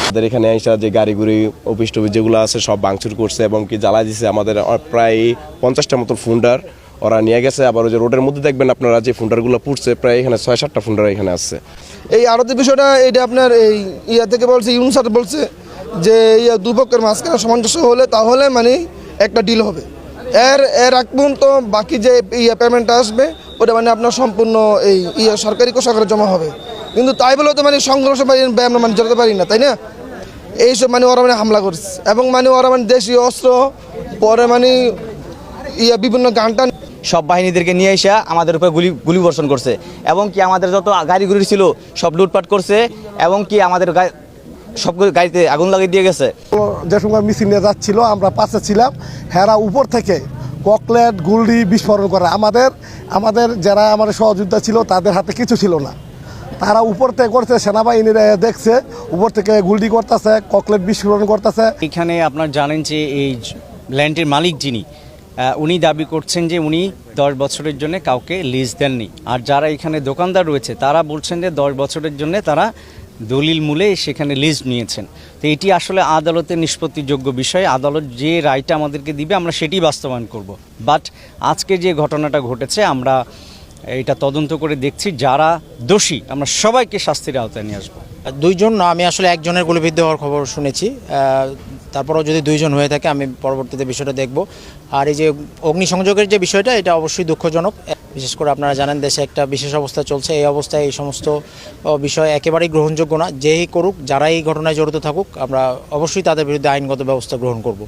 আমাদের এখানে আইসা যে গাড়ি গুড়ি অফিস টফিস যেগুলো আছে সব ভাঙচুর করছে এবং কি জ্বালা দিছে। আমাদের প্রায় 50টা মতো ফুন্ডার ওরা নিয়ে গেছে। আবার ওই যে রোডের মধ্যে দেখবেন আপনারা যে ফুন্ডারগুলো পুড়ছে, প্রায় এখানে 6-7টা ফুন্ডার এখানে আছে। এই আরতি বিষয়টা এটা আপনার এই থেকে বলছে, ইউনসার বলছে যে দুপক্ষের মাঝখানে সামঞ্জস্য হলে তাহলে মানে একটা ডিল হবে। এর আগ পর্যন্ত বাকি যে পেমেন্টটা আসবে ওটা মানে আপনার সম্পূর্ণ এই সরকারি কোষাগারে জমা হবে। কিন্তু তাই বলে তো মানে সংঘর্ষ আমরা মানে জড়াতে পারি না, তাই না? এইসব মানে ওরা মানে হামলা করছে এবং মানে ওরা মানে দেশীয় অস্ত্র পরে মানে বিভিন্ন গানটা সব বাহিনীদেরকে নিয়ে এসে আমাদের উপরে গুলি বর্ষণ করছে এবং কি আমাদের যত গাড়িগুলি ছিল সব লুটপাট করছে এবং কি আমাদের সব গাড়িতে আগুন লাগিয়ে দিয়ে গেছে। যে সময় মিছিল নিয়ে যাচ্ছিল আমরা পাশে ছিলাম, হেরা উপর থেকে ককলেট গুলি বিস্ফোরণ করে। আমাদের যারা আমাদের সহযোদ্ধা ছিল তাদের হাতে কিছু ছিল না, তারা উপর থেকে করছে, সেনাবাহিনীরা দেখছে উপর থেকে গুলি করতেছে, ককলেট বিস্ফোরণ করতেছে। এখানে আপনার জানেন যে এই ল্যান্ডের মালিক যিনি উনি দাবি করছেন যে উনি 10 বছরের জন্য কাউকে লিজ দেননি। আর যারা এখানে দোকানদার রয়েছে তারা বলছেন যে 10 বছরের জন্য তারা দলিল মূলে সেখানে লিজ নিয়েছেন। তো এটি আসলে আদালতের নিষ্পত্তিযোগ্য বিষয়। আদালত যে রায়টা আমাদেরকে দিবে আমরা সেটি বাস্তবায়ন করব। বাট আজকে যে ঘটনাটা ঘটেছে আমরা এটা তদন্ত করে দেখছি, যারা দোষী আমরা সবাইকে শাস্তির আওতায় নিয়ে আসবো। দুইজন না, আমি আসলে একজনের গুলিবিদ্ধ হওয়ার খবর শুনেছি। তারপরেও যদি দুইজন হয়ে থাকে আমি পরবর্তীতে বিষয়টা দেখব। আর এই যে অগ্নিসংযোগের যে বিষয়টা, এটা অবশ্যই দুঃখজনক। বিশেষ করে আপনারা জানেন দেশে একটা বিশেষ অবস্থা চলছে, এই অবস্থায় এই সমস্ত বিষয় একেবারেই গ্রহণযোগ্য না। যেই করুক, যারা এই ঘটনায় জড়িত থাকুক, আমরা অবশ্যই তাদের বিরুদ্ধে আইনগত ব্যবস্থা গ্রহণ করব।